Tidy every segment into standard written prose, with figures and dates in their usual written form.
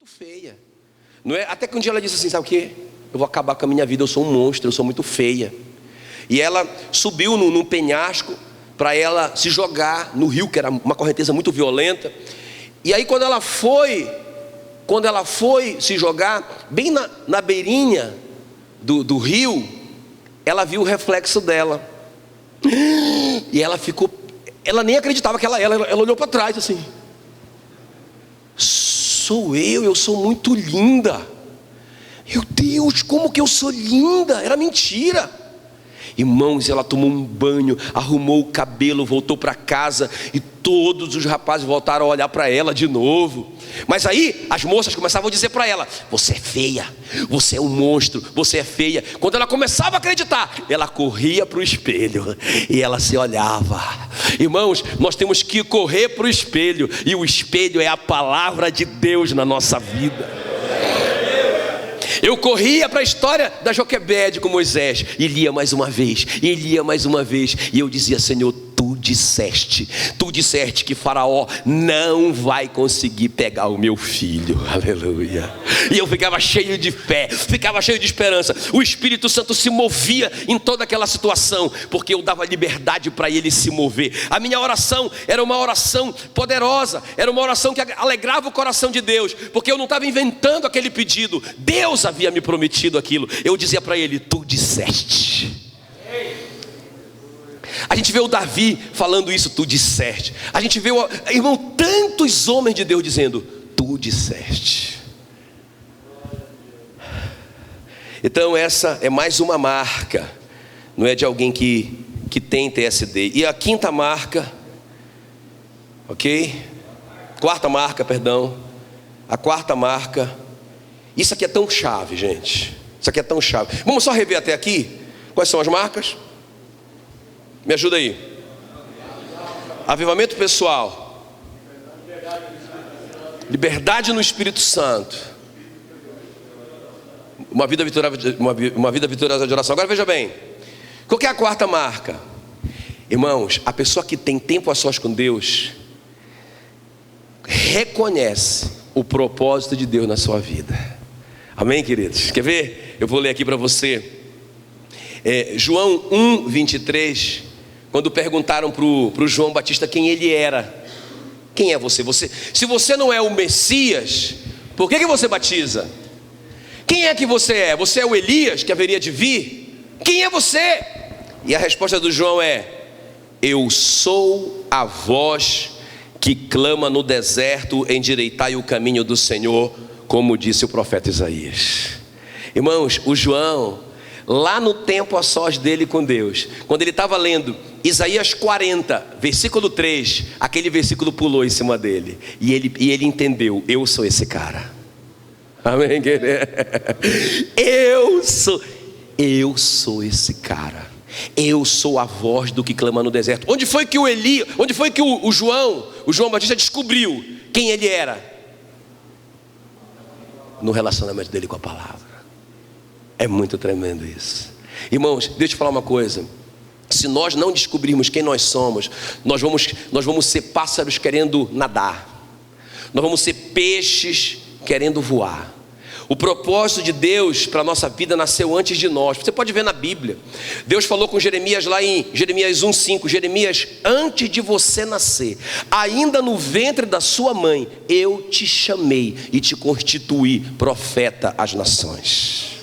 feia, não é? Até que um dia ela disse assim, sabe o quê? Eu vou acabar com a minha vida, eu sou um monstro, eu sou muito feia. E ela subiu num penhasco para ela se jogar no rio, que era uma correnteza muito violenta. E aí quando ela foi se jogar, bem na beirinha do rio, ela viu o reflexo dela. E ela nem acreditava que ela olhou para trás assim. Sou eu sou muito linda. Meu Deus, como que eu sou linda? Era mentira. Irmãos, ela tomou um banho, arrumou o cabelo, voltou para casa e todos os rapazes voltaram a olhar para ela de novo. Mas aí as moças começavam a dizer para ela: você é feia, você é um monstro, você é feia. Quando ela começava a acreditar, ela corria para o espelho e ela se olhava. Irmãos, nós temos que correr para o espelho, e o espelho é a palavra de Deus na nossa vida. Eu corria para a história da Joquebede com Moisés e lia mais uma vez, e eu dizia: Senhor, tu disseste que Faraó não vai conseguir pegar o meu filho, aleluia. E eu ficava cheio de fé, ficava cheio de esperança. O Espírito Santo se movia em toda aquela situação, porque eu dava liberdade para ele se mover. A minha oração era uma oração poderosa, era uma oração que alegrava o coração de Deus, porque eu não estava inventando aquele pedido, Deus havia me prometido aquilo. Eu dizia para ele: tu disseste. A gente vê o Davi falando isso, tu disseste. A gente vê, irmão, tantos homens de Deus dizendo, tu disseste. Então essa é mais uma marca, não é, de alguém que tem TSD. E a quinta marca, ok? A quarta marca. Isso aqui é tão chave, gente. Isso aqui é tão chave. Vamos só rever até aqui. Quais são as marcas? Me ajuda aí. Avivamento pessoal. Liberdade no Espírito Santo. Uma vida vitoriosa de oração. Agora veja bem. Qual que é a quarta marca? Irmãos, a pessoa que tem tempo a sós com Deus reconhece o propósito de Deus na sua vida. Amém, queridos? Quer ver? Eu vou ler aqui para você. João 1:23. Quando perguntaram para o João Batista quem ele era. Quem é você? Se você não é o Messias, por que você batiza? Quem é que você é? Você é o Elias que haveria de vir? Quem é você? E a resposta do João é: eu sou a voz que clama no deserto, endireitai o caminho do Senhor, como disse o profeta Isaías. Irmãos, o João, lá no tempo a sós dele com Deus, quando ele estava lendo Isaías 40, versículo 3, aquele versículo pulou em cima dele, e ele entendeu: eu sou esse cara. Amém, querido? Eu sou esse cara. Eu sou a voz do que clama no deserto. Onde foi que o João Batista descobriu quem ele era? No relacionamento dele com a palavra. É muito tremendo isso. Irmãos, deixa eu te falar uma coisa. Se nós não descobrirmos quem nós somos, nós vamos ser pássaros querendo nadar. Nós vamos ser peixes querendo voar. O propósito de Deus para a nossa vida nasceu antes de nós. Você pode ver na Bíblia. Deus falou com Jeremias lá em Jeremias 1:5. Jeremias, antes de você nascer, ainda no ventre da sua mãe, eu te chamei e te constituí profeta às nações.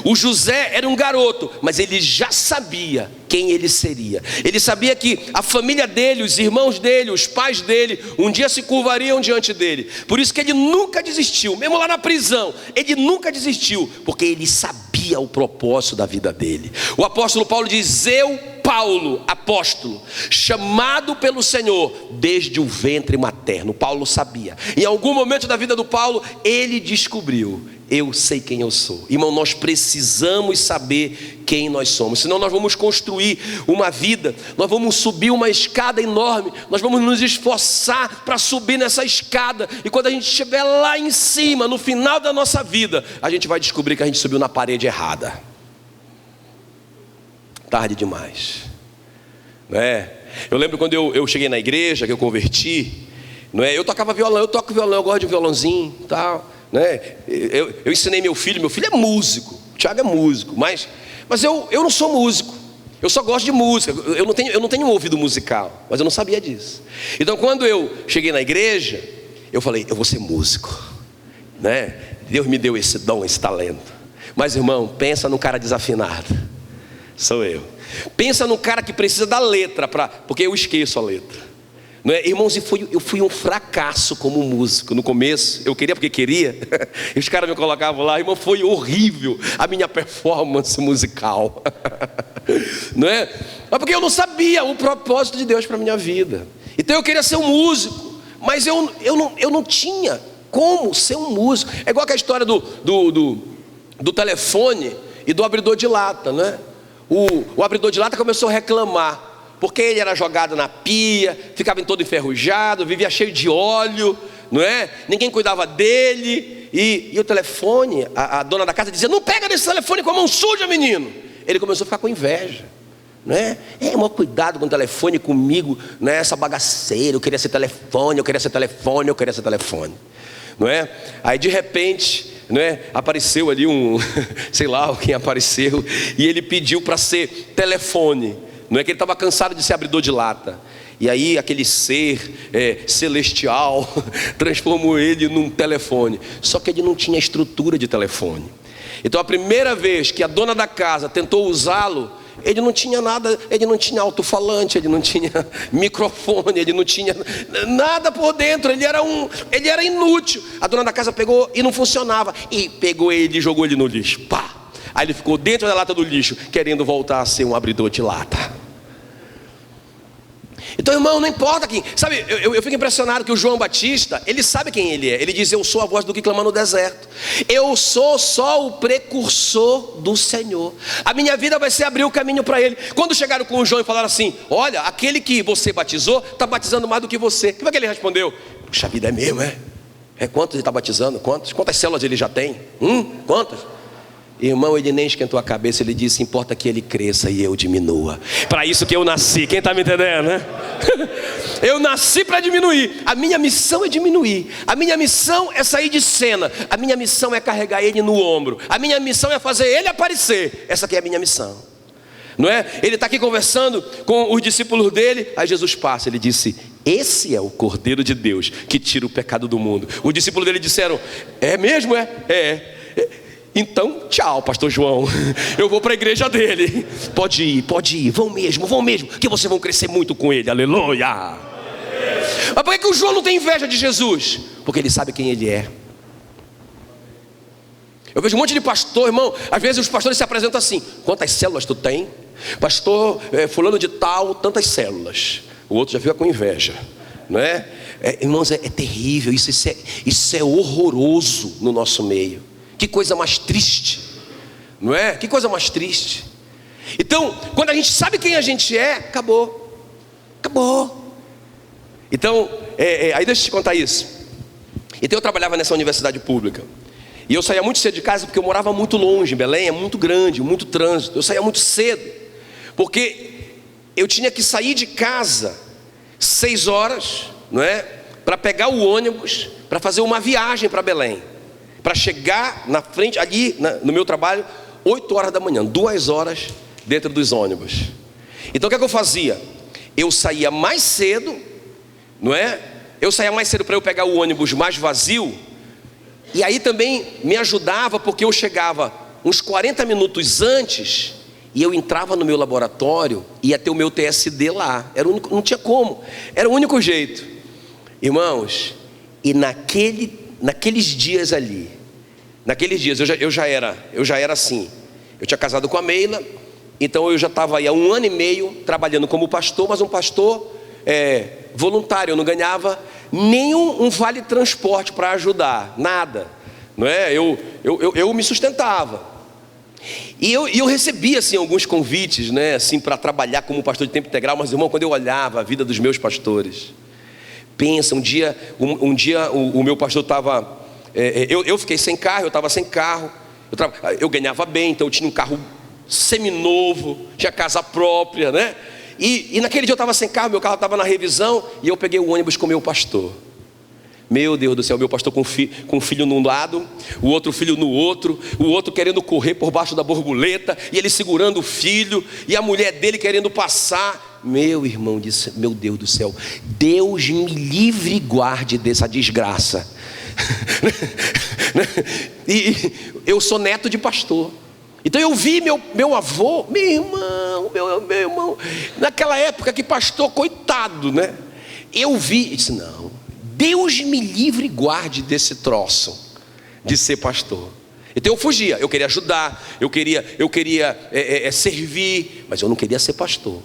O José era um garoto, mas ele já sabia quem ele seria. Ele sabia que a família dele, os irmãos dele, os pais dele, um dia se curvariam diante dele. Por isso que ele nunca desistiu, mesmo lá na prisão, ele nunca desistiu, porque ele sabia o propósito da vida dele. O apóstolo Paulo diz: eu, Paulo, apóstolo, chamado pelo Senhor desde o ventre materno. Paulo sabia. Em algum momento da vida do Paulo, ele descobriu: eu sei quem eu sou. Irmão, nós precisamos saber quem nós somos, senão nós vamos construir uma vida, nós vamos subir uma escada enorme, nós vamos nos esforçar para subir nessa escada, e quando a gente estiver lá em cima, no final da nossa vida, a gente vai descobrir que a gente subiu na parede errada. Tarde demais, não é? Eu lembro quando eu cheguei na igreja, que eu converti, não é? Eu tocava violão, eu toco violão, eu gosto de violãozinho e tal, né? Eu ensinei meu filho é músico, o Thiago é músico, mas eu não sou músico, eu só gosto de música, eu não tenho um ouvido musical, mas eu não sabia disso. Então quando eu cheguei na igreja, eu falei, eu vou ser músico, né? Deus me deu esse dom, esse talento. Mas irmão, pensa num cara desafinado, sou eu. Pensa num cara que precisa da letra, porque eu esqueço a letra. Não é? Irmãos, eu fui um fracasso como músico. No começo, eu queria porque queria. E os caras me colocavam lá, irmão, foi horrível a minha performance musical. Não é? Mas porque eu não sabia o propósito de Deus para a minha vida. Então eu queria ser um músico, mas eu não tinha como ser um músico. É igual aquela história do telefone e do abridor de lata, né? O abridor de lata começou a reclamar, porque ele era jogado na pia, ficava todo enferrujado, vivia cheio de óleo, não é? Ninguém cuidava dele, e o telefone, a dona da casa dizia, não pega nesse telefone com a mão suja, menino. Ele começou a ficar com inveja, não é? Maior cuidado com o telefone comigo, não é? Essa bagaceira, eu queria ser telefone, não é? Aí de repente, não é? Apareceu ali sei lá quem apareceu, e ele pediu para ser telefone. Não é que ele estava cansado de ser abridor de lata. E aí aquele ser celestial transformou ele num telefone. Só que ele não tinha estrutura de telefone. Então a primeira vez que a dona da casa tentou usá-lo, ele não tinha nada, ele não tinha alto-falante, ele não tinha microfone, ele não tinha nada por dentro, ele era inútil. A dona da casa pegou e não funcionava, e pegou ele e jogou ele no lixo. Pá! Aí ele ficou dentro da lata do lixo, querendo voltar a ser um abridor de lata. Então, irmão, não importa quem. Sabe, eu fico impressionado que o João Batista, ele sabe quem ele é. Ele diz, eu sou a voz do que clama no deserto. Eu sou só o precursor do Senhor. A minha vida vai ser abrir o caminho para ele. Quando chegaram com o João e falaram assim, olha, aquele que você batizou, está batizando mais do que você. Como é que ele respondeu? Puxa vida, é mesmo, é? Quantos ele está batizando? Quantas células ele já tem? Quantas? Irmão, ele nem esquentou a cabeça, ele disse, importa que ele cresça e eu diminua. Para isso que eu nasci, quem está me entendendo, né? Eu nasci para diminuir, a minha missão é diminuir. A minha missão é sair de cena. A minha missão é carregar ele no ombro. A minha missão é fazer ele aparecer. Essa aqui é a minha missão, não é? Ele está aqui conversando com os discípulos dele, aí Jesus passa, ele disse, esse é o Cordeiro de Deus que tira o pecado do mundo. Os discípulos dele disseram, é mesmo? É. Então, tchau, pastor João, eu vou para a igreja dele. Pode ir, vão mesmo, que vocês vão crescer muito com ele, aleluia. Mas por que o João não tem inveja de Jesus? Porque ele sabe quem ele é. Eu vejo um monte de pastor, irmão, às vezes os pastores se apresentam assim, quantas células tu tem? Pastor fulano de tal, tantas células. O outro já fica com inveja, não é? Irmãos, é terrível, isso é horroroso no nosso meio. Que coisa mais triste, não é? Que coisa mais triste. Então, quando a gente sabe quem a gente é, acabou. Então, aí deixa eu te contar isso. Então eu trabalhava nessa universidade pública, e eu saía muito cedo de casa, porque eu morava muito longe. Belém é muito grande, muito trânsito. Eu saía muito cedo, porque eu tinha que sair de casa 6 horas, não é? Para pegar o ônibus, para fazer uma viagem para Belém, para chegar na frente, ali no meu trabalho, 8 horas da manhã, 2 horas dentro dos ônibus. Então o que é que eu fazia? Eu saía mais cedo, não é? Eu saía mais cedo para eu pegar o ônibus mais vazio, e aí também me ajudava, porque eu chegava uns 40 minutos antes, e eu entrava no meu laboratório, ia ter o meu TSD lá. Não tinha como, era o único jeito. Irmãos, e naqueles dias ali, eu já era assim. Eu tinha casado com a Meila, então eu já estava aí há 1 ano e meio trabalhando como pastor, mas um pastor voluntário. Eu não ganhava nenhum vale transporte para ajudar, nada, não é? Eu me sustentava. E eu recebia assim alguns convites, né, assim, para trabalhar como pastor de tempo integral. Mas irmão, quando eu olhava a vida dos meus pastores, pensa, um dia o meu pastor estava, eu fiquei sem carro, eu estava sem carro, eu ganhava bem, então eu tinha um carro seminovo, tinha casa própria, né? E naquele dia eu estava sem carro, meu carro estava na revisão, e eu peguei o ônibus com o meu pastor. Meu Deus do céu, meu pastor com um filho num lado, o outro filho no outro, o outro querendo correr por baixo da borboleta, e ele segurando o filho, e a mulher dele querendo passar. Meu irmão disse, meu Deus do céu, Deus me livre e guarde dessa desgraça. E eu sou neto de pastor. Então eu vi meu avô, meu irmão, naquela época que pastor, coitado, né? Eu vi e disse, não, Deus me livre e guarde desse troço de ser pastor. Então eu fugia, eu queria ajudar, eu queria servir, mas eu não queria ser pastor.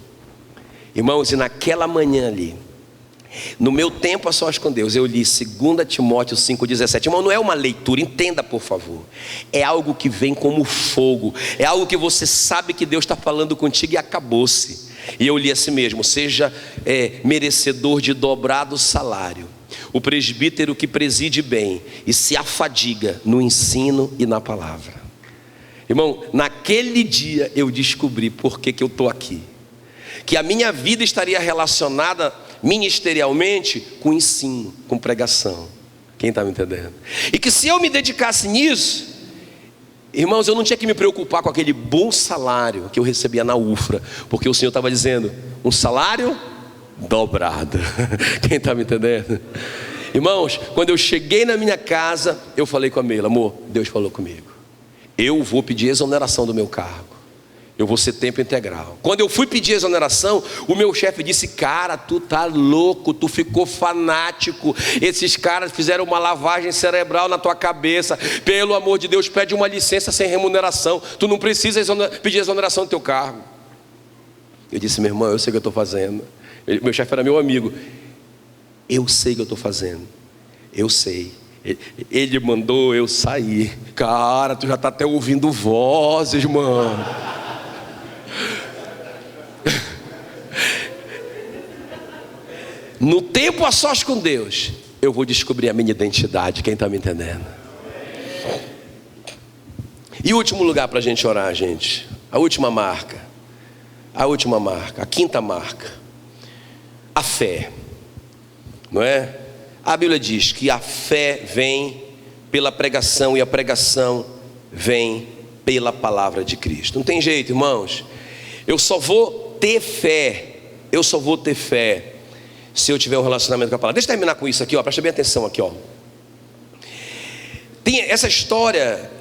Irmãos, e naquela manhã ali, no meu tempo a sós com Deus, eu li 2 Timóteo 5,17. Irmão, não é uma leitura, entenda por favor. É algo que vem como fogo. É algo que você sabe que Deus está falando contigo e acabou-se. E eu li assim mesmo: seja merecedor de dobrado salário o presbítero que preside bem e se afadiga no ensino e na palavra. Irmão, naquele dia eu descobri por que eu estou aqui. Que a minha vida estaria relacionada ministerialmente com ensino, com pregação. Quem está me entendendo? E que se eu me dedicasse nisso, irmãos, eu não tinha que me preocupar com aquele bom salário que eu recebia na UFRA, porque o Senhor estava dizendo, um salário dobrado. Quem está me entendendo? Irmãos, quando eu cheguei na minha casa, eu falei com a Meila, amor, Deus falou comigo, eu vou pedir exoneração do meu cargo, eu vou ser tempo integral. Quando eu fui pedir exoneração, o meu chefe disse, cara, tu tá louco, tu ficou fanático, esses caras fizeram uma lavagem cerebral na tua cabeça, pelo amor de Deus, pede uma licença sem remuneração, tu não precisa pedir exoneração do teu cargo. Eu disse, meu irmão, eu sei o que eu estou fazendo. Meu chefe era meu amigo, eu sei o que eu estou fazendo, eu sei. Ele mandou eu sair. Cara, tu já está até ouvindo vozes, mano. No tempo a sós com Deus, eu vou descobrir a minha identidade. Quem está me entendendo? E o último lugar para a gente orar, gente, a última marca, a quinta marca, a fé, não é? A Bíblia diz que a fé vem pela pregação e a pregação vem pela palavra de Cristo. Não tem jeito, irmãos. Eu só vou ter fé se eu tiver um relacionamento com a palavra. Deixa eu terminar com isso aqui, ó. Presta bem atenção aqui, ó. Tem essa história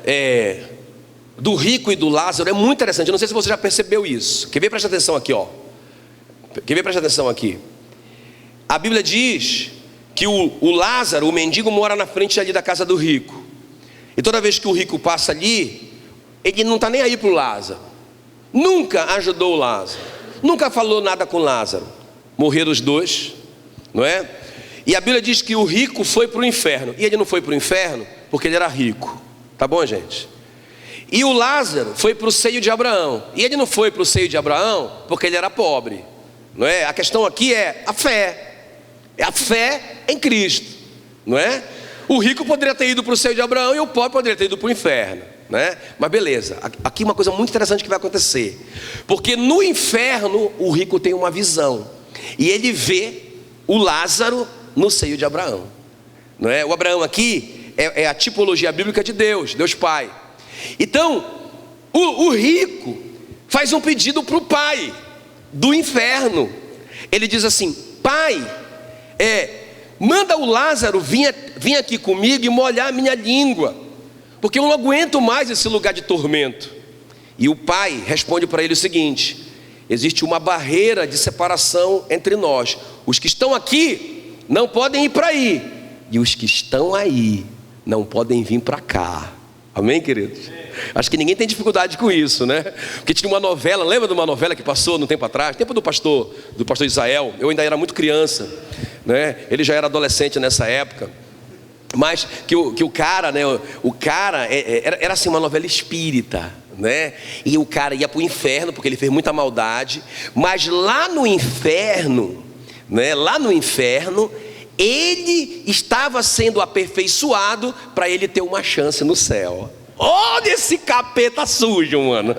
do rico e do Lázaro, é muito interessante. Eu não sei se você já percebeu isso. Quer ver? Presta atenção aqui, ó. Presta atenção aqui. A Bíblia diz que o Lázaro, o mendigo, mora na frente ali da casa do rico. E toda vez que o rico passa ali, ele não está nem aí para o Lázaro. Nunca ajudou o Lázaro, nunca falou nada com Lázaro. Morreram os dois, não é? E a Bíblia diz que o rico foi para o inferno. E ele não foi para o inferno porque ele era rico. Tá bom, gente? E o Lázaro foi para o seio de Abraão. E ele não foi para o seio de Abraão porque ele era pobre, não é? A questão aqui é a fé. É a fé em Cristo, não é? O rico poderia ter ido para o seio de Abraão e o pobre poderia ter ido para o inferno, né? Mas beleza, aqui uma coisa muito interessante que vai acontecer. Porque no inferno o rico tem uma visão e ele vê o Lázaro no seio de Abraão, não é? O Abraão aqui é a tipologia bíblica de Deus, Deus Pai. Então o rico faz um pedido para o pai do inferno. Ele diz assim, pai, manda o Lázaro vir aqui comigo e molhar a minha língua, porque eu não aguento mais esse lugar de tormento. E o pai responde para ele o seguinte: existe uma barreira de separação entre nós. Os que estão aqui não podem ir para aí, e os que estão aí não podem vir para cá. Amém, queridos? Acho que ninguém tem dificuldade com isso, né? Porque tinha uma novela, lembra de uma novela que passou no tempo atrás? Tempo do pastor Israel. Eu ainda era muito criança, né? Ele já era adolescente nessa época. Mas que o cara, né? O cara era assim uma novela espírita, né? E o cara ia para o inferno porque ele fez muita maldade. Mas lá no inferno, né? Lá no inferno, ele estava sendo aperfeiçoado para ele ter uma chance no céu. Olha esse capeta sujo, mano.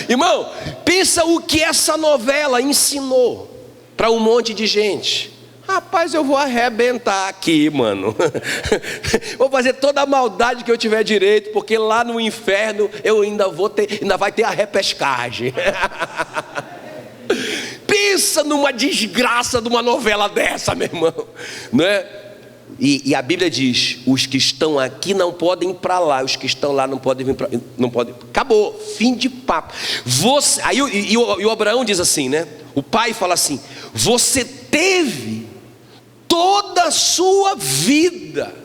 Irmão, pensa o que essa novela ensinou para um monte de gente. Rapaz, eu vou arrebentar aqui, mano. Vou fazer toda a maldade que eu tiver direito, porque lá no inferno eu ainda vai ter a repescagem. Pensa numa desgraça de uma novela dessa, meu irmão, né? E a Bíblia diz: os que estão aqui não podem ir para lá, os que estão lá não podem vir para, não podem. Acabou, fim de papo. Aí o Abraão diz assim, né? O pai fala assim: você teve toda a sua vida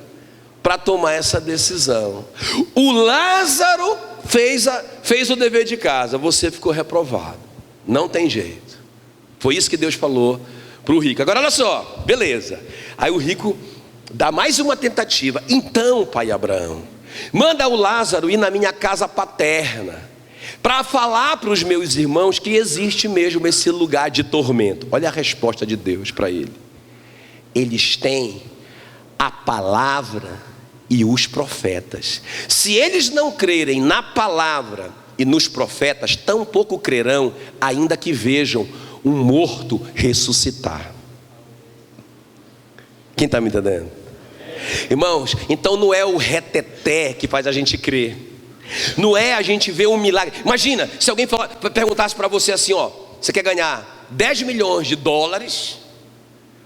para tomar essa decisão. O Lázaro fez o dever de casa, você ficou reprovado. Não tem jeito. Foi isso que Deus falou para o rico. Agora olha só, beleza. Aí o rico dá mais uma tentativa. Então, pai Abraão, manda o Lázaro ir na minha casa paterna, para falar para os meus irmãos que existe mesmo esse lugar de tormento. Olha a resposta de Deus para ele: eles têm a palavra e os profetas. Se eles não crerem na palavra e nos profetas, tampouco crerão, ainda que vejam um morto ressuscitar. Quem está me entendendo? Irmãos, então não é o reteté que faz a gente crer, não é a gente ver um milagre. Imagina, se alguém perguntasse para você assim, ó: você quer ganhar 10 milhões de dólares,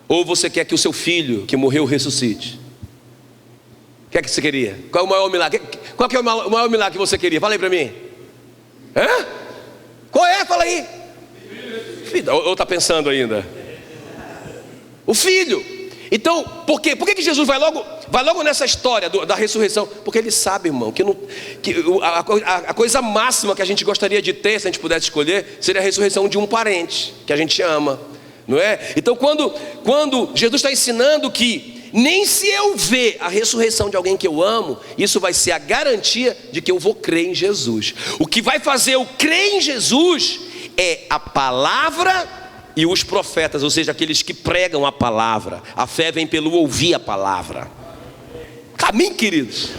ou você quer que o seu filho que morreu ressuscite? O que é que você queria? Qual é o maior milagre? Qual que é o maior milagre que você queria? Fala aí para mim. Hã? Qual é? Fala aí. Filho. Ou está pensando ainda? O filho. Então, por quê? Por que Jesus vai logo nessa história da ressurreição? Porque ele sabe, irmão, que a coisa máxima que a gente gostaria de ter, se a gente pudesse escolher, seria a ressurreição de um parente que a gente ama, não é? Então, quando Jesus está ensinando que nem se eu ver a ressurreição de alguém que eu amo, isso vai ser a garantia de que eu vou crer em Jesus. O que vai fazer eu crer em Jesus é a palavra e os profetas, ou seja, aqueles que pregam a palavra. A fé vem pelo ouvir a palavra. Amém, queridos?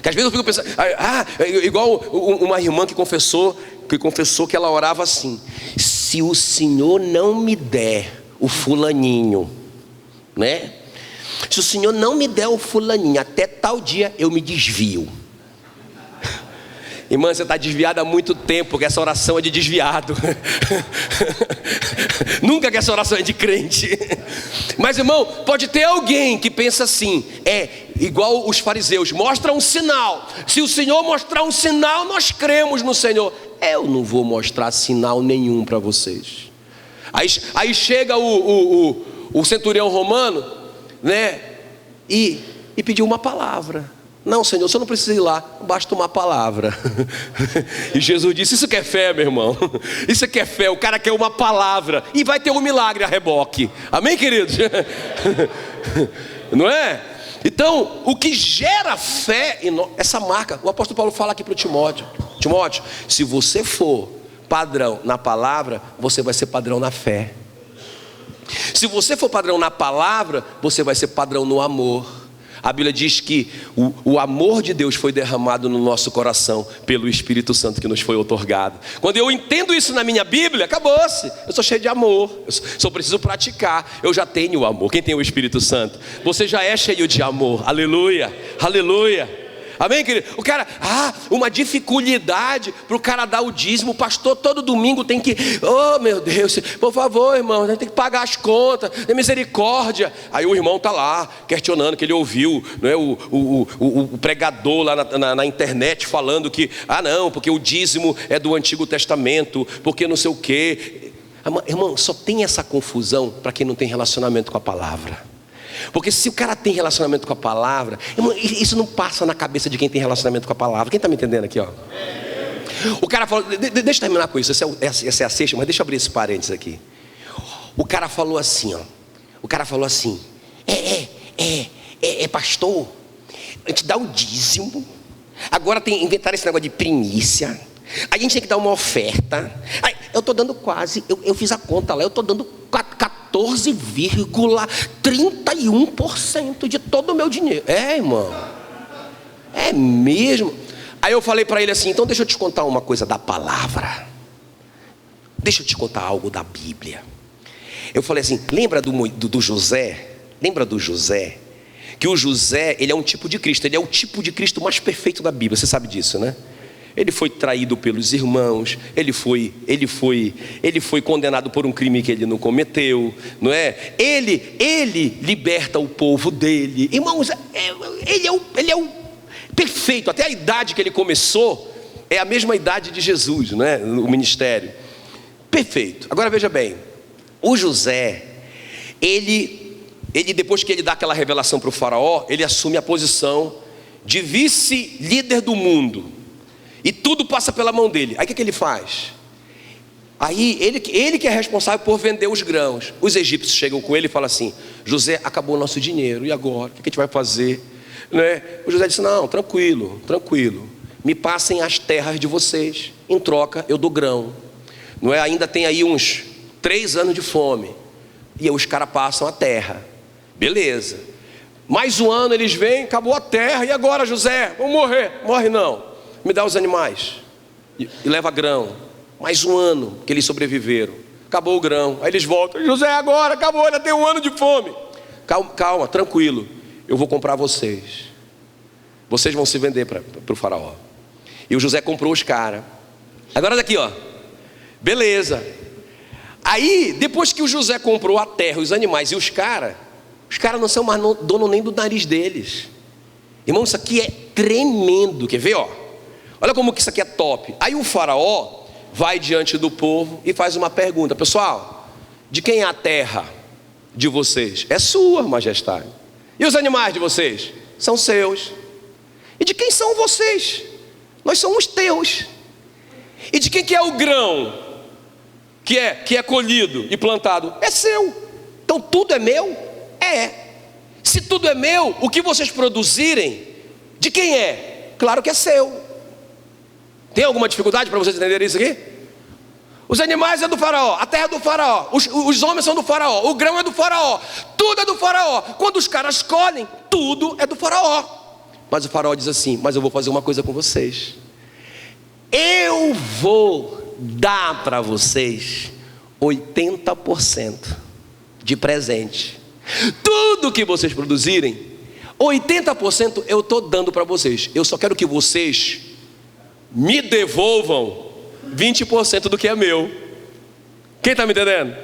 Que às vezes eu fico pensando, igual uma irmã que confessou que ela orava assim: se o Senhor não me der o fulaninho, né? Se o Senhor não me der o fulaninho, até tal dia eu me desvio. Irmã, você está desviada há muito tempo, porque essa oração é de desviado. Nunca que essa oração é de crente. Mas, irmão, pode ter alguém que pensa assim, igual os fariseus: mostra um sinal. Se o Senhor mostrar um sinal, nós cremos no Senhor. Eu não vou mostrar sinal nenhum para vocês. Aí chega o centurião romano, né? E pediu uma palavra. Não, Senhor, você não precisa ir lá, basta uma palavra. E Jesus disse: isso que é fé, meu irmão. Isso que é fé, o cara quer uma palavra. E vai ter um milagre a reboque. Amém, queridos? Não é? Então, o que gera fé, essa marca, o apóstolo Paulo fala aqui para o Timóteo: Timóteo, se você for padrão na palavra, você vai ser padrão na fé. Se você for padrão na palavra, você vai ser padrão no amor. A Bíblia diz que o amor de Deus foi derramado no nosso coração pelo Espírito Santo que nos foi outorgado. Quando eu entendo isso na minha Bíblia, acabou-se. Eu sou cheio de amor, eu só preciso praticar. Eu já tenho o amor. Quem tem o Espírito Santo? Você já é cheio de amor. Aleluia, aleluia. Amém, querido? O cara, uma dificuldade para o cara dar o dízimo. O pastor todo domingo tem que, oh meu Deus, por favor, irmão, a gente tem que pagar as contas, tem misericórdia. Aí o irmão está lá questionando, que ele ouviu, não é, o pregador lá na internet falando que, não, porque o dízimo é do Antigo Testamento, porque não sei o quê. Irmão, só tem essa confusão para quem não tem relacionamento com a palavra. Porque se o cara tem relacionamento com a palavra, irmão, isso não passa na cabeça de quem tem relacionamento com a palavra. Quem está me entendendo aqui, ó? O cara falou, deixa eu terminar com isso. Essa é a sexta, mas deixa eu abrir esse parênteses aqui. O cara falou assim, ó. O cara falou assim: pastor, a gente dá o dízimo. Agora inventaram esse negócio de primícia. A gente tem que dar uma oferta. Eu estou dando quase, eu fiz a conta lá, eu estou dando 14,31% de todo o meu dinheiro. Irmão, é mesmo. Aí eu falei para ele assim: então deixa eu te contar uma coisa da palavra. Deixa eu te contar algo da Bíblia. Eu falei assim, lembra do José? Lembra do José? Que o José, ele é um tipo de Cristo, ele é o tipo de Cristo mais perfeito da Bíblia, você sabe disso, né? Ele foi traído pelos irmãos, ele foi condenado por um crime que ele não cometeu, não é? Ele liberta o povo dele. Irmãos, ele é o perfeito. Até a idade que ele começou é a mesma idade de Jesus, não é? O ministério. Perfeito. Agora veja bem, o José, ele depois que ele dá aquela revelação para o faraó, ele assume a posição de vice-líder do mundo. E tudo passa pela mão dele. Aí o que ele faz? Aí ele que é responsável por vender os grãos. Os egípcios chegam com ele e falam assim: José, acabou o nosso dinheiro, e agora? O que a gente vai fazer? Né? O José disse: não, tranquilo, me passem as terras de vocês, em troca eu dou grão. Não é? Ainda tem aí uns 3 anos de fome. E aí os caras passam a terra. Beleza. Mais um ano eles vêm, acabou a terra, e agora, José? Vamos morrer. Morre não. Me dá os animais e leva grão. Mais um ano que eles sobreviveram. Acabou o grão. Aí eles voltam: José, agora acabou, ainda tem 1 ano de fome. Calma, tranquilo. Eu vou comprar vocês. Vocês vão se vender para o faraó. E o José comprou os caras. Agora daqui, ó. Beleza. Aí, depois que o José comprou a terra, os animais e os caras não são mais dono nem do nariz deles. Irmão, isso aqui é tremendo. Quer ver, ó? Olha como que isso aqui é top. Aí o faraó vai diante do povo e faz uma pergunta: pessoal, de quem é a terra de vocês? É sua, majestade. E os animais de vocês? São seus. E de quem são vocês? Nós somos teus. E de quem que é o grão que é colhido e plantado? É seu. Então tudo é meu? É. Se tudo é meu, o que vocês produzirem, de quem é? Claro que é seu. Tem alguma dificuldade para vocês entenderem isso aqui? Os animais é do faraó, a terra é do faraó, os homens são do faraó, o grão é do faraó, tudo é do faraó. Quando os caras colhem, tudo é do faraó. Mas o faraó diz assim: mas eu vou fazer uma coisa com vocês. Eu vou dar para vocês 80% de presente. Tudo que vocês produzirem, 80% eu estou dando para vocês. Eu só quero que vocês me devolvam 20% do que é meu. Quem está me entendendo?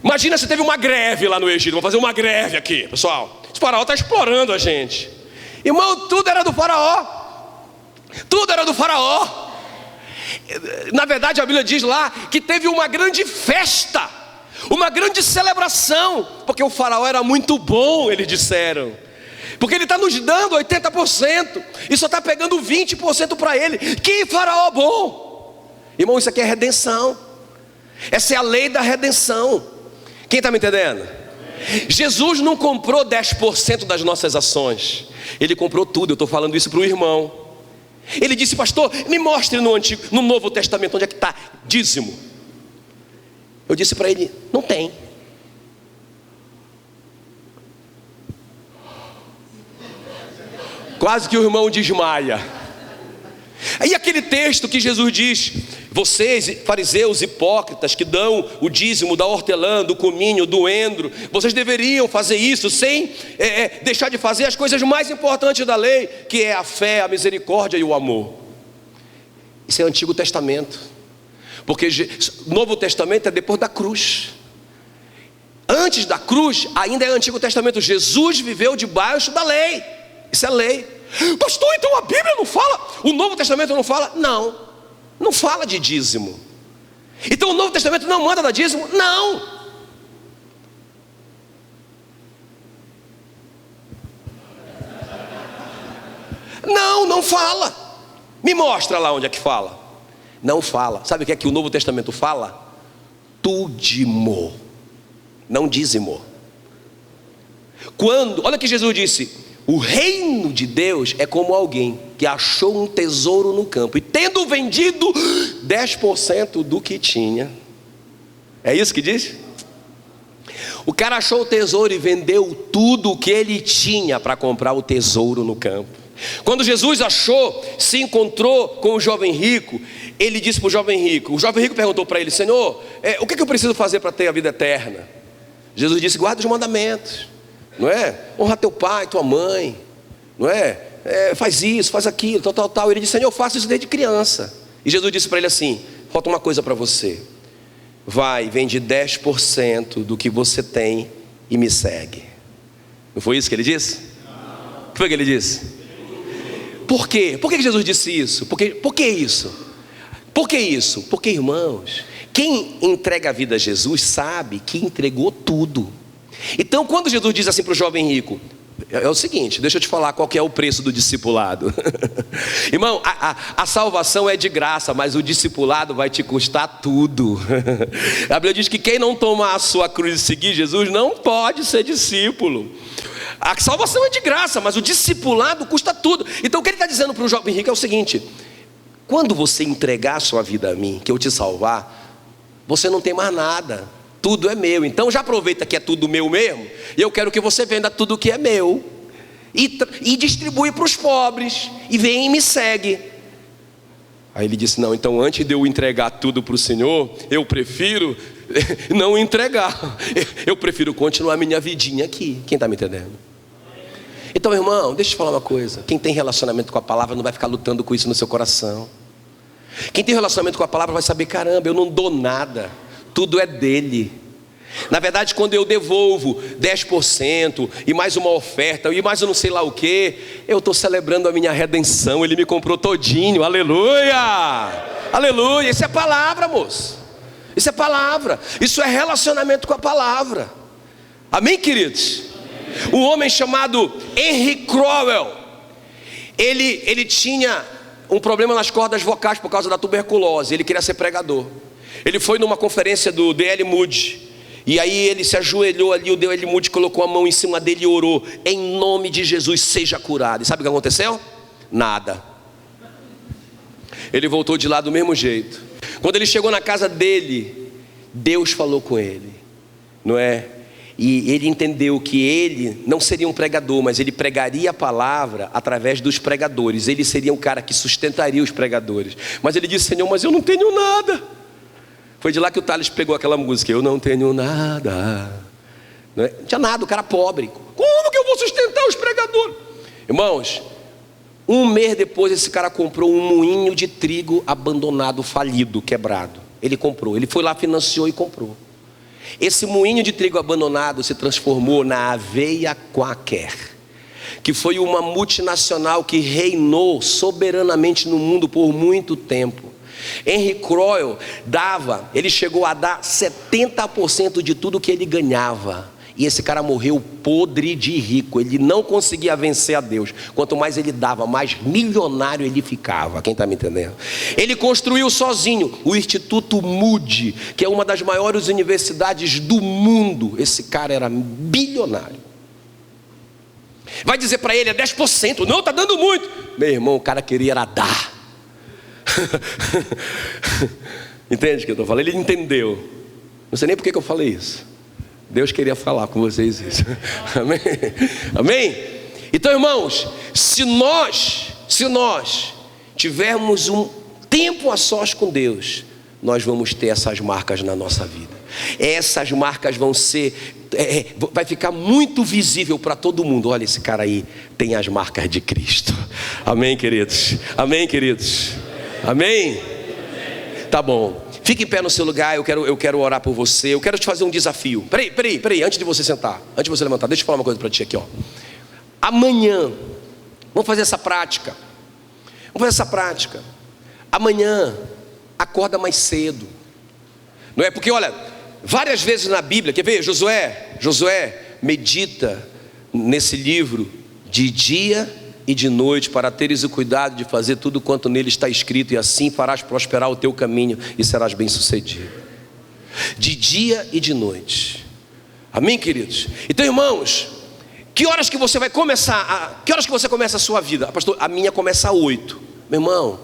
Imagina se teve uma greve lá no Egito. Vamos fazer uma greve aqui, pessoal. O faraó está explorando a gente. Irmão, tudo era do faraó. Tudo era do faraó. Na verdade a Bíblia diz lá que teve uma grande festa, uma grande celebração, porque o faraó era muito bom, eles disseram. Porque ele está nos dando 80% e só está pegando 20% para ele. Que faraó bom! Irmão, isso aqui é redenção. Essa é a lei da redenção. Quem está me entendendo? Jesus não comprou 10% das nossas ações. Ele comprou tudo. Eu estou falando isso para o irmão. Ele disse: pastor, me mostre no Novo Testamento onde é que está dízimo. Eu disse para ele: não tem. Quase que o irmão desmaia. Aí aquele texto que Jesus diz: vocês, fariseus hipócritas, que dão o dízimo da hortelã, do cominho, do endro, vocês deveriam fazer isso sem deixar de fazer as coisas mais importantes da lei, que é a fé, a misericórdia e o amor. Isso é Antigo Testamento. Porque Novo Testamento é depois da cruz. Antes da cruz ainda é Antigo Testamento. Jesus viveu debaixo da lei. Isso é lei. Pastor, então a Bíblia não fala? O Novo Testamento não fala? Não fala de dízimo. Então o Novo Testamento não manda dar dízimo? Não fala. Me mostra lá onde é que fala. Não fala. Sabe o que é que o Novo Testamento fala? Tudimo, não dízimo. Olha o que Jesus disse: o reino de Deus é como alguém que achou um tesouro no campo e, tendo vendido 10% do que tinha. É isso que diz? O cara achou o tesouro e vendeu tudo o que ele tinha para comprar o tesouro no campo. Quando Jesus se encontrou com o jovem rico, ele disse para o jovem rico. O jovem rico perguntou para ele: Senhor, o que eu preciso fazer para ter a vida eterna? Jesus disse: guarda os mandamentos, não é? Honra teu pai, tua mãe, não é? Faz isso, faz aquilo, tal. Ele disse: Senhor, eu faço isso desde criança. E Jesus disse para ele assim: falta uma coisa para você. Vai, vende 10% do que você tem e me segue. Não foi isso que ele disse? O que foi que ele disse? Por quê? Por que Jesus disse isso? Por que isso? Por que isso? Porque, irmãos, quem entrega a vida a Jesus sabe que entregou tudo. Então, quando Jesus diz assim para o jovem rico, é o seguinte, deixa eu te falar qual que é o preço do discipulado. Irmão, a salvação é de graça, mas o discipulado vai te custar tudo. A Bíblia diz que quem não tomar a sua cruz e seguir Jesus não pode ser discípulo. A salvação é de graça, mas o discipulado custa tudo. Então o que ele está dizendo para o jovem rico é o seguinte: quando você entregar a sua vida a mim, que eu te salvar, você não tem mais nada, tudo é meu. Então já aproveita que é tudo meu mesmo, e eu quero que você venda tudo que é meu e distribui para os pobres, e vem e me segue. Aí ele disse: não, então antes de eu entregar tudo para o Senhor, eu prefiro não entregar, eu prefiro continuar minha vidinha aqui. Quem está me entendendo? Então, irmão, deixa eu te falar uma coisa: quem tem relacionamento com a palavra não vai ficar lutando com isso no seu coração. Quem tem relacionamento com a palavra vai saber: caramba, eu não dou nada, tudo é dele. Na verdade, quando eu devolvo 10% e mais uma oferta e mais eu não sei lá o que, eu estou celebrando a minha redenção. Ele me comprou todinho, aleluia, aleluia. Isso é palavra, moço, isso é palavra, isso é relacionamento com a palavra. Amém, queridos? Um homem chamado Henry Crowell, ele tinha um problema nas cordas vocais por causa da tuberculose. Ele queria ser pregador. Ele foi numa conferência do D.L. Moody, e aí ele se ajoelhou ali, o D.L. Moody colocou a mão em cima dele e orou: em nome de Jesus, seja curado. E sabe o que aconteceu? Nada. Ele voltou de lá do mesmo jeito. Quando ele chegou na casa dele, Deus falou com ele, não é? E ele entendeu que ele não seria um pregador, mas ele pregaria a palavra através dos pregadores. Ele seria um cara que sustentaria os pregadores. Mas ele disse: Senhor, mas eu não tenho nada. Foi de lá que o Thales pegou aquela música: eu não tenho nada. Não tinha nada, o cara pobre. Como que eu vou sustentar os pregadores? Irmãos, um mês depois esse cara comprou um moinho de trigo abandonado, falido, quebrado. Ele comprou, ele foi lá, financiou e comprou. Esse moinho de trigo abandonado se transformou na Aveia Quaker, que foi uma multinacional que reinou soberanamente no mundo por muito tempo. Henry Crowell ele chegou a dar 70% de tudo que ele ganhava. E esse cara morreu podre de rico. Ele não conseguia vencer a Deus. Quanto mais ele dava, mais milionário ele ficava. Quem está me entendendo? Ele construiu sozinho o Instituto Moody, que é uma das maiores universidades do mundo. Esse cara era bilionário. Vai dizer para ele: é 10%. Não, está dando muito. Meu irmão, o cara queria era dar. Entende o que eu estou falando? Ele entendeu. Não sei nem por que eu falei isso. Deus queria falar com vocês isso. Amém? Amém? Então, irmãos, se nós tivermos um tempo a sós com Deus, nós vamos ter essas marcas na nossa vida. Essas marcas vão ser, vai ficar muito visível para todo mundo. Olha, esse cara aí tem as marcas de Cristo. Amém, queridos? Amém, queridos? Amém? Tá bom. Fique em pé no seu lugar, eu quero orar por você. Eu quero te fazer um desafio. Peraí, antes de você sentar, antes de você levantar, deixa eu falar uma coisa para ti aqui, ó. Amanhã, vamos fazer essa prática. Amanhã, acorda mais cedo. Não é? Porque olha, várias vezes na Bíblia, quer ver? Josué medita nesse livro de dia e de noite, para teres o cuidado de fazer tudo quanto nele está escrito, e assim farás prosperar o teu caminho e serás bem sucedido. De dia e de noite. Amém, queridos? Então, irmãos, que horas que você vai começar? Que horas que você começa a sua vida? Pastor, a minha começa às 8. Meu irmão,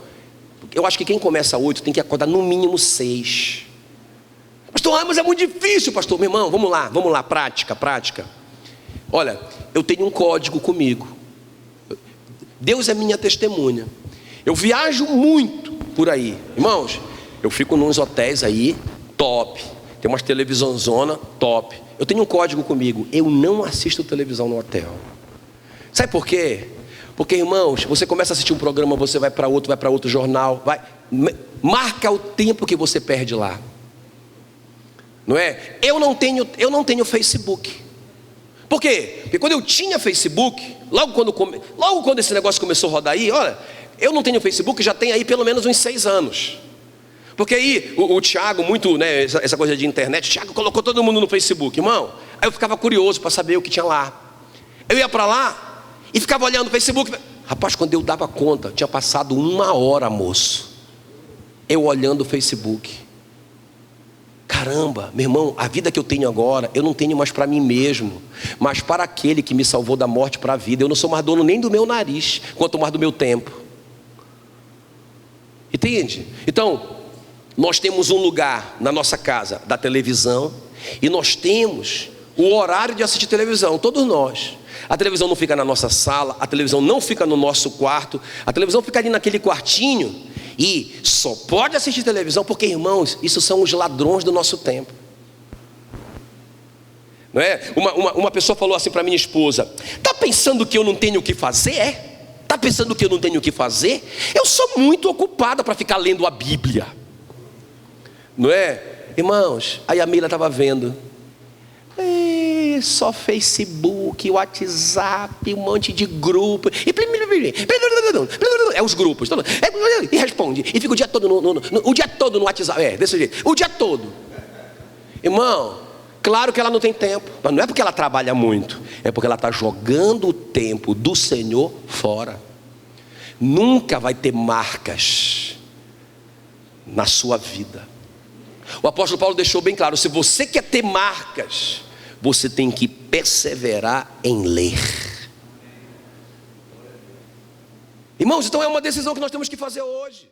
eu acho que quem começa às 8 tem que acordar no mínimo 6. Pastor, mas é muito difícil, pastor. Meu irmão, vamos lá, prática. Olha, eu tenho um código comigo. Deus é minha testemunha. Eu viajo muito por aí. Irmãos, eu fico nos hotéis aí, top. Tem umas televisãozona, top. Eu tenho um código comigo, eu não assisto televisão no hotel. Sabe por quê? Porque, irmãos, você começa a assistir um programa, você vai para outro jornal, marca o tempo que você perde lá. Não é? Eu não tenho Facebook. Por quê? Porque quando eu tinha Facebook, logo quando esse negócio começou a rodar aí, olha, eu não tenho Facebook já tem aí pelo menos uns 6 anos. Porque aí o Thiago, muito, né, essa coisa de internet, o Thiago colocou todo mundo no Facebook, irmão. Aí eu ficava curioso para saber o que tinha lá. Eu ia para lá e ficava olhando o Facebook. Rapaz, quando eu dava conta, tinha passado 1 hora, moço, eu olhando o Facebook. Caramba, meu irmão, a vida que eu tenho agora, eu não tenho mais para mim mesmo, mas para aquele que me salvou da morte para a vida. Eu não sou mais dono nem do meu nariz, quanto mais do meu tempo. Entende? Então, nós temos um lugar na nossa casa da televisão, e nós temos o horário de assistir televisão, todos nós. A televisão não fica na nossa sala, a televisão não fica no nosso quarto, a televisão fica ali naquele quartinho, e só pode assistir televisão porque, irmãos, isso são os ladrões do nosso tempo. Não é? Uma pessoa falou assim para minha esposa: está pensando que eu não tenho o que fazer? Está pensando que eu não tenho o que fazer? Eu sou muito ocupada para ficar lendo a Bíblia. Não é? Irmãos, aí a Mila estava vendo, só Facebook, WhatsApp, um monte de grupo, os grupos, e responde, e fica o dia todo o dia todo no WhatsApp, desse jeito, o dia todo. Irmão, claro que ela não tem tempo, mas não é porque ela trabalha muito, é porque ela está jogando o tempo do Senhor fora. Nunca vai ter marcas na sua vida. O apóstolo Paulo deixou bem claro: se você quer ter marcas, você tem que perseverar em ler. Irmãos, então é uma decisão que nós temos que fazer hoje.